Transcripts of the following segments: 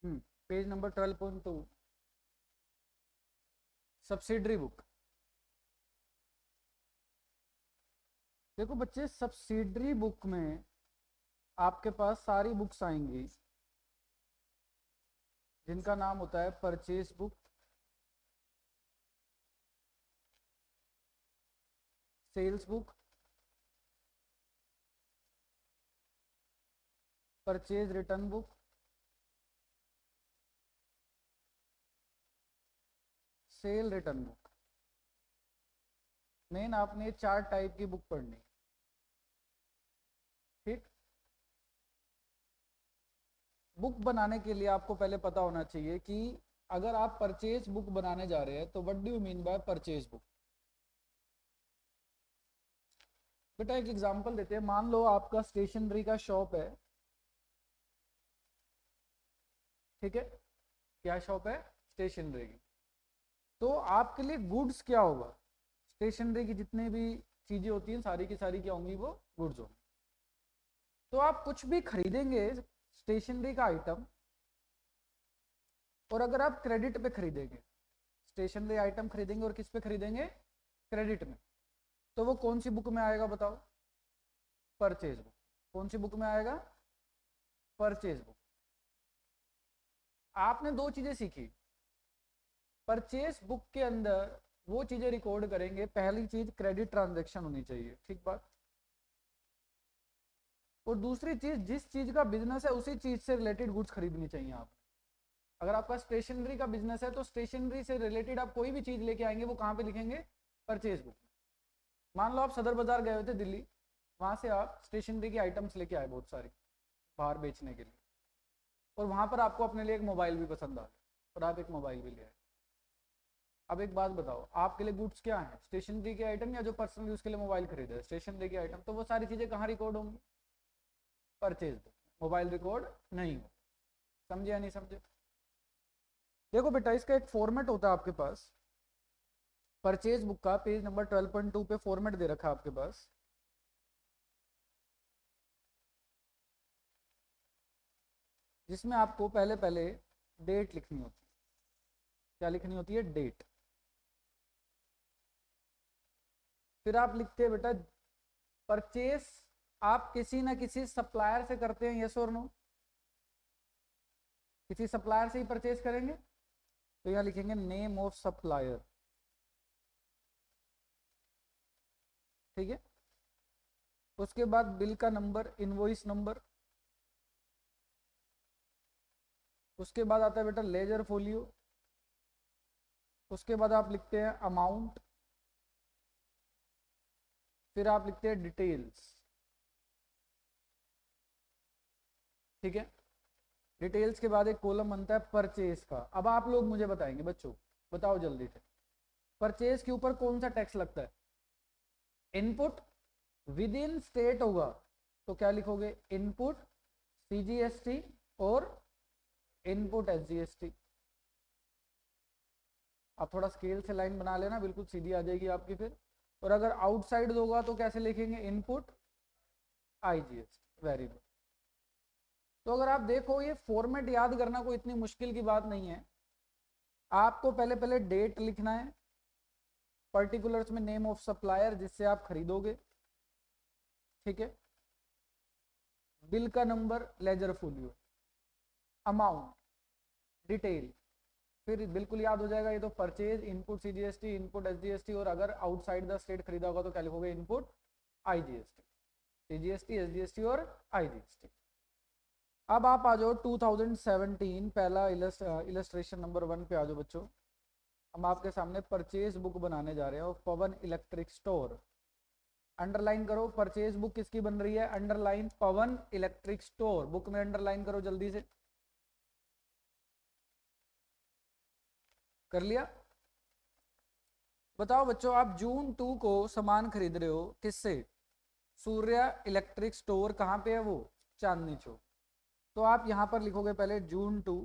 Page number 12.2 subsidiary book. देखो बच्चे, subsidiary book में आपके पास सारी बुक्स आएंगी जिनका नाम होता है purchase book, sales book, purchase return book, sale return book. Main आपने 4 टाइप की बुक पढ़नी, ठीक। बुक बनाने के लिए आपको पहले पता होना चाहिए कि अगर आप परचेज बुक बनाने जा रहे हैं तो what do you mean by purchase book. बेटा एक एग्जांपल देते हैं, मान लो आपका स्टेशनरी का शॉप है, ठीक है। क्या शॉप है? स्टेशनरी की। तो आपके लिए गुड्स क्या होगा? स्टेशनरी की जितनी भी चीजें होती हैं सारी की सारी क्या होंगी? वो गुड्स होंगी। तो आप कुछ भी खरीदेंगे स्टेशनरी का आइटम, और अगर आप क्रेडिट पे खरीदेंगे, स्टेशनरी आइटम खरीदेंगे और किस पे खरीदेंगे? क्रेडिट में, तो वो कौन सी बुक में आएगा बताओ? Purchase book. कौन सी बुक में आएगा? Purchase book. आपने 2 चीजें सीखी। परचेज बुक के अंदर वो चीजें रिकॉर्ड करेंगे, पहली चीज क्रेडिट ट्रांजैक्शन होनी चाहिए, ठीक बात। और दूसरी चीज, जिस चीज का बिजनेस है उसी चीज से रिलेटेड गुड्स खरीदनी चाहिए आप। अगर आपका स्टेशनरी का बिजनेस है तो स्टेशनरी से रिलेटेड आप कोई भी चीज लेके आएंगे, वो कहाँ पे लिखेंगे? Purchase book. मान लो आप सदर बाजार गए हुए थे दिल्ली, वहां से आप स्टेशनरी की आइटम्स लेके आए बहुत सारी बाहर बेचने के लिए, और वहां पर आपको अपने लिए एक मोबाइल भी पसंद आ गया और आप एक मोबाइल भी ले आए। अब एक बात बताओ, आपके लिए गुड्स क्या है? स्टेशनरी के आइटम या जो पर्सनल यूज के लिए मोबाइल खरीदे? स्टेशनरी के आइटम। तो वो सारी चीजें कहाँ रिकॉर्ड होंगी? Purchase book. मोबाइल रिकॉर्ड नहीं हो। समझे या नहीं समझे? देखो बेटा, इसका एक फॉर्मेट होता है आपके पास, परचेज बुक का पेज नंबर 12.2 पे फॉर्मेट दे रखा है आपके पास। जिसमें आपको पहले पहले डेट लिखनी होती है। क्या लिखनी होती है? डेट। फिर आप लिखते हैं बेटा परचेस आप किसी ना किसी सप्लायर से करते हैं, यस और नो? किसी सप्लायर से ही परचेस करेंगे, तो यहां लिखेंगे नेम ऑफ सप्लायर, ठीक है। उसके बाद बिल का नंबर, इनवॉइस नंबर। उसके बाद आता है बेटा लेजर फोलियो। उसके बाद आप लिखते हैं अमाउंट। फिर आप लिखते हैं डिटेल्स, ठीक है। डिटेल्स के बाद एक कॉलम बनता है परचेज का। अब आप लोग मुझे बताएंगे बच्चों, बताओ जल्दी से, परचेज के ऊपर कौन सा टैक्स लगता है? इनपुट। विद इन स्टेट होगा तो क्या लिखोगे? इनपुट सीजीएसटी और इनपुट एसजीएसटी। आप थोड़ा स्केल से लाइन बना लेना, बिल्कुल सीधी आ जाएगी आपकी फिर। और अगर आउटसाइड होगा तो कैसे लिखेंगे? Input IGST. Very good. तो अगर आप देखो, ये फॉर्मेट याद करना कोई इतनी मुश्किल की बात नहीं है। आपको पहले पहले डेट लिखना है, पर्टिकुलर्स में नेम ऑफ सप्लायर जिससे आप खरीदोगे, ठीक है। बिल का number, ledger folio, amount, detail. फिर बिल्कुल याद हो जाएगा ये तो, purchase, input CGST, input SGST, और अगर आउटसाइड द स्टेट खरीदा होगा तो क्या लिखोगे? Input IGST. सीजीएसटी, एसजीएसटी और आईजीएसटी। अब आप आ जाओ 2017, पहला इलस्ट्रेशन नंबर 1 पे आ जाओ बच्चों। हम आपके सामने परचेज बुक बनाने जा रहे हैं, पवन इलेक्ट्रिक स्टोर। अंडरलाइन करो, परचेज बुक किसकी बन रही है? अंडरलाइन पवन इलेक्ट्रिक स्टोर। बुक में अंडरलाइन करो जल्दी से। कर लिया? बताओ बच्चों, आप जून 2 को सामान खरीद रहे हो किससे? सूर्य इलेक्ट्रिक स्टोर। कहाँ पे है वो? चांदनी चौक। तो आप यहां पर लिखोगे पहले जून 2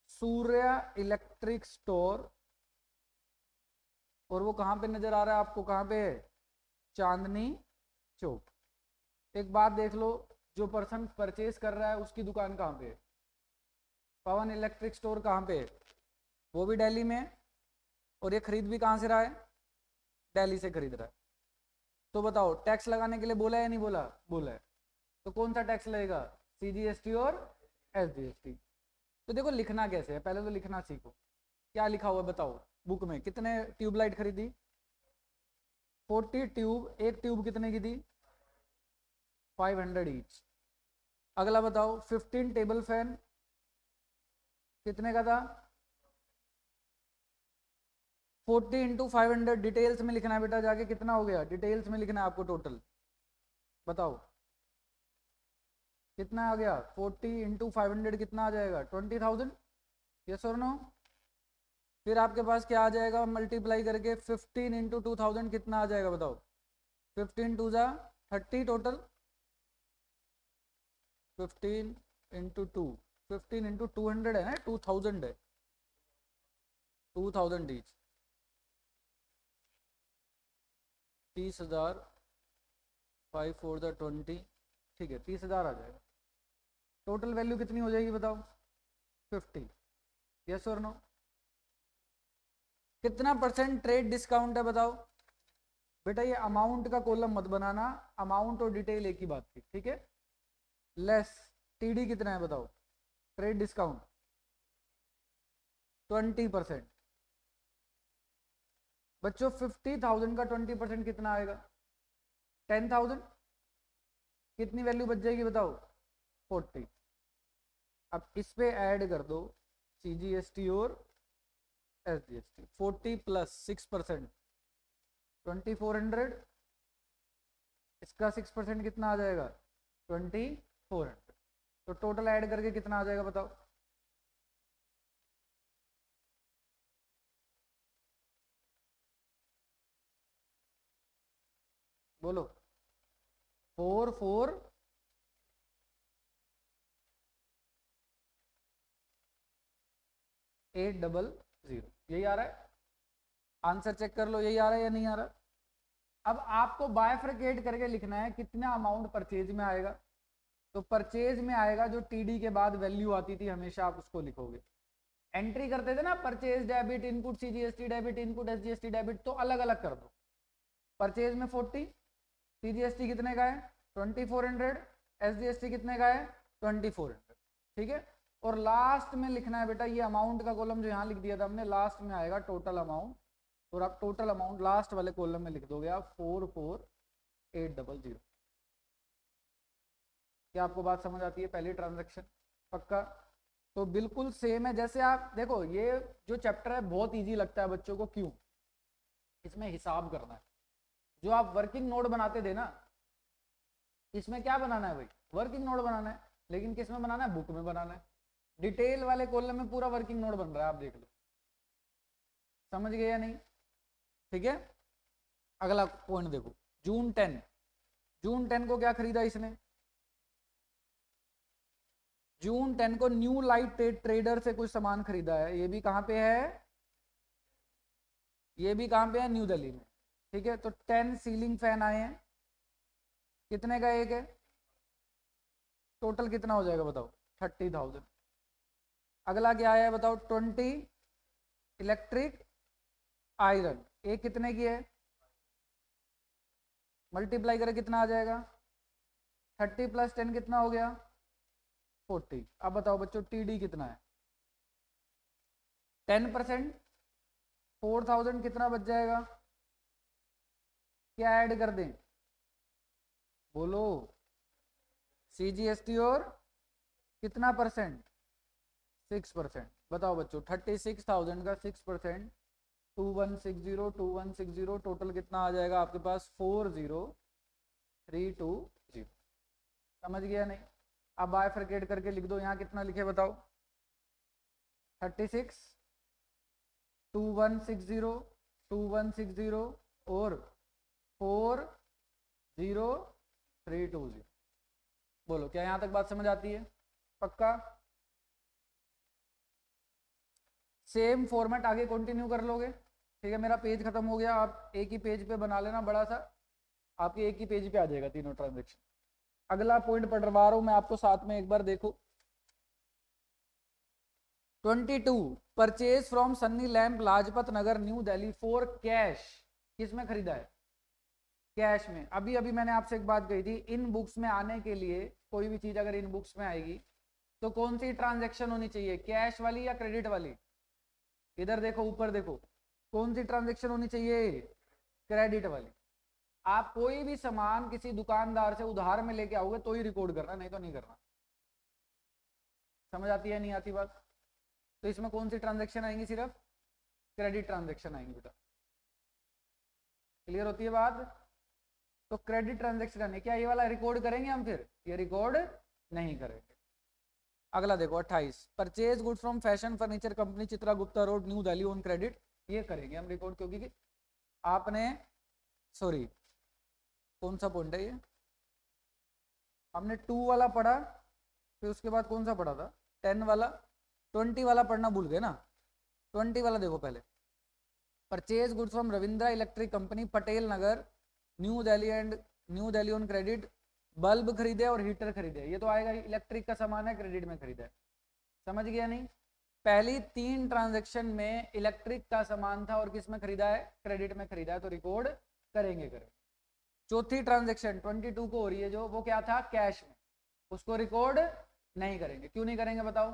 सूर्य इलेक्ट्रिक स्टोर, और वो कहाँ पे नजर आ रहा है आपको? कहाँ पे है? चांदनी चौक। एक बात देख लो, जो पर्सन परचेज कर रहा है उसकी दुकान कहाँ पे है? पवन इलेक्ट्रिक स्टोर कहाँ पे है? वो भी दिल्ली में है, और ये खरीद भी कहाँ से रहा है? दिल्ली से खरीद रहा है। तो बताओ टैक्स लगाने के लिए बोला है नहीं बोला? बोला है। तो कौन सा टैक्स लगेगा? CGST और SGST। तो देखो लिखना कैसे है, पहले तो लिखना सीखो। क्या लिखा हुआ है बताओ बुक में? कितने ट्यूबलाइट खरीदी? 40 ट्यूब। एक ट्यूब कितने की थी? 500 ईच। अगला बताओ 15 टेबल फैन कितने का था? 40 इंटू 500। डिटेल्स में लिखना है बेटा, जाके कितना हो गया डिटेल्स में लिखना है आपको टोटल। बताओ कितना आ गया? 40 इंटू 500 कितना आ जाएगा? 20,000। यस और नो? फिर आपके पास क्या आ जाएगा मल्टीप्लाई करके? 15 इंटू 2000 कितना आ जाएगा बताओ? 15 टू जा 30 टोटल। 15 इंटू 2, 15 इंटू 200 है ना, 2000 है। 2000 ईच, 30,000। 5 4 द 20, ठीक है 30,000 आ जाएगा। टोटल वैल्यू कितनी हो जाएगी बताओ? 50। यस और नो? कितना परसेंट ट्रेड डिस्काउंट है बताओ? बेटा ये अमाउंट का कॉलम मत बनाना, अमाउंट और डिटेल एक ही बात थी, ठीक है। लेस TD कितना है बताओ? Trade discount 20%। बच्चों 50,000 का 20% कितना आएगा? 10,000। कितनी वैल्यू बच जाएगी बताओ? 40। अब इस पे ऐड कर दो CGST और SGST। 40 प्लस 6% 2400। इसका 6% कितना आ जाएगा? 2400। तो टोटल ऐड करके कितना आ जाएगा बताओ? बोलो। 4480। यही आ रहा है? आंसर चेक कर लो, यही आ रहा है या नहीं आ रहा? अब आपको बायफ्रिकेट करके लिखना है कितना अमाउंट परचेज में आएगा। तो परचेज में आएगा जो TD के बाद वैल्यू आती थी हमेशा आप उसको लिखोगे। एंट्री करते थे ना purchase debit input CGST debit input SGST debit, तो अलग अलग कर दो। परचेज में 40, CGST कितने का है? 2400, SGST कितने का है? 2400, ठीक है। और लास्ट में लिखना है बेटा ये अमाउंट का कॉलम जो यहाँ लिख दिया था हमने, लास्ट में आएगा टोटल अमाउंट। और आप टोटल अमाउंट लास्ट वाले कॉलम में लिख दोगे आप 44,800। क्या आपको बात समझ आती है? पहली ट्रांजैक्शन पक्का? तो बिल्कुल सेम है। जैसे आप देखो ये जो चैप्टर है बहुत इजी लगता है बच्चों को, क्यों? इसमें हिसाब करना है। जो आप वर्किंग नोट बनाते थे ना, इसमें क्या बनाना है भाई? वर्किंग नोट बनाना है। लेकिन किस में बनाना है? बुक में बनाना है। डिटेल वाले कॉलम में पूरा वर्किंग नोट बन रहा है, आप देख लो। समझ गए या नहीं? ठीक है। अगला पॉइंट देखो, जून 10। जून 10 को क्या खरीदा इसने? जून 10 को न्यू लाइट ट्रेडर से कुछ सामान खरीदा है। ये भी कहां पे है? ये भी कहां पे है? न्यू दिल्ली में, ठीक है। तो 10 सीलिंग फैन आए हैं। कितने का एक है? टोटल कितना हो जाएगा बताओ? 30,000। अगला क्या आया है बताओ? 20 इलेक्ट्रिक आयरन। एक कितने की है? मल्टीप्लाई करें कितना आ जाएगा? 30 प्लस 10 कितना हो गया? 40। अब बताओ बच्चों TD कितना है? 10%, 4000 कितना बच जाएगा? क्या ऐड कर दें? बोलो। CGST और कितना परसेंट? 6%। बताओ बच्चों 36,000 का 6%, 2160 टोटल कितना आ जाएगा आपके पास? 40,320। समझ गया नहीं? अब बायफरकेट करके लिख दो। यहाँ कितना लिखे बताओ? 36, 2160 और 40320। बोलो क्या यहाँ तक बात समझ आती है? पक्का? सेम फॉर्मेट आगे कंटिन्यू कर लोगे? ठीक है। मेरा पेज खत्म हो गया, आप एक ही पेज पे बना लेना बड़ा सा, आपके एक ही पेज पे आ जाएगा तीनों ट्रांजेक्शन। अगला पॉइंट पढ़वा रहा हूं मैं आपको साथ में, एक बार देखो। 22 purchase from Sunny lamp Lajpat Nagar new Delhi for cash, किसमें खरीदा है? कैश में। अभी अभी मैंने आपसे एक बात कही थी, इन बुक्स में आने के लिए कोई भी चीज अगर इन बुक्स में आएगी तो कौन सी ट्रांजैक्शन होनी चाहिए, कैश वाली या क्रेडिट वाली? इधर देखो, ऊपर देखो, कौन सी ट्रांजैक्शन होनी चाहिए? क्रेडिट वाली। आप कोई भी सामान किसी दुकानदार से उधार में लेके आओगे तो ही रिकॉर्ड करना, नहीं तो नहीं करना। समझ आती है नहीं आती बात? तो इसमें कौन सी ट्रांजैक्शन आएंगी? सिर्फ क्रेडिट ट्रांजैक्शन आएंगी बेटा। क्लियर होती है बात? तो क्रेडिट ट्रांजैक्शन है क्या, ये वाला रिकॉर्ड करेंगे हम? फिर ये रिकॉर्ड नहीं करेंगे। अगला देखो 28 purchase goods from fashion furniture company Chitra Gupta road new Delhi on credit, ये करेंगे हम रिकॉर्ड, क्योंकि आपने सॉरी कौन सा पॉइंट है ये, हमने 2 वाला पढ़ा, फिर उसके बाद कौन सा पढ़ा था? 10 वाला। 20 वाला पढ़ना भूल गए ना? 20 वाला देखो पहले, purchase goods from Ravindra electric company Patel Nagar new Delhi on credit, bulb खरीदे और हीटर खरीदे, ये तो आएगा, इलेक्ट्रिक का सामान है, क्रेडिट में खरीदा है। समझ गया नहीं? पहली 3 ट्रांजैक्शन में इलेक्ट्रिक का सामान था और किस में खरीदा है? क्रेडिट में खरीदा है, तो रिकॉर्ड करेंगे। चौथी ट्रांजैक्शन 22 को हो रही है जो, वो क्या था? कैश में, उसको रिकॉर्ड नहीं करेंगे। क्यों नहीं करेंगे बताओ?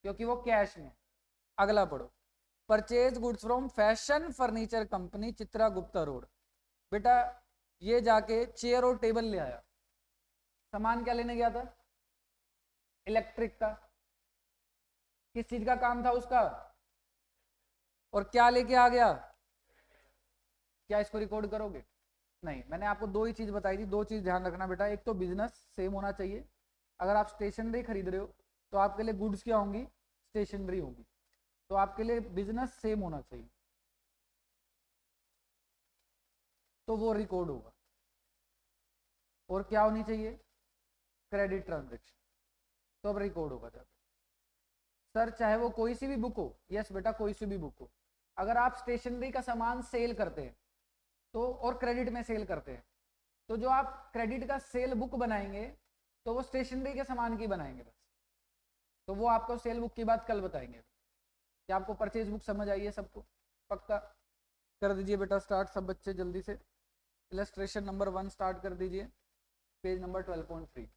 क्योंकि वो कैश में। अगला पढ़ो, purchase goods from fashion furniture company Chitra Gupta road. बेटा ये जाके चेयर और टेबल ले आया, सामान क्या लेने गया था? इलेक्ट्रिक का। किस चीज का काम था उसका? और क्या लेके आ गया? क्या इसको रिकॉर्ड करोगे? नहीं। मैंने आपको 2 ही चीज बताई थी, 2 चीज ध्यान रखना बेटा। एक तो बिजनेस सेम होना चाहिए, अगर आप स्टेशनरी खरीद रहे हो तो आपके लिए गुड्स क्या होंगी? स्टेशनरी होगी, तो आपके लिए बिजनेस सेम होना चाहिए, तो वो रिकॉर्ड होगा। और क्या होनी चाहिए? क्रेडिट ट्रांजैक्शन, तो अब रिकॉर्ड होगा। सर चाहे वो कोई सी भी बुक हो, यस बेटा कोई सी भी बुक हो, अगर आप स्टेशनरी का सामान सेल करते हैं तो, और क्रेडिट में सेल करते हैं, तो जो आप क्रेडिट का सेल बुक बनाएंगे तो वो स्टेशनरी के सामान की बनाएंगे बस। तो वो आपको सेल बुक की बात कल बताएंगे। क्या आपको परचेज बुक समझ आई है सबको? पक्का? कर दीजिए बेटा स्टार्ट सब बच्चे जल्दी से। इलस्ट्रेशन नंबर 1 स्टार्ट कर दीजिए, पेज नंबर 12.3।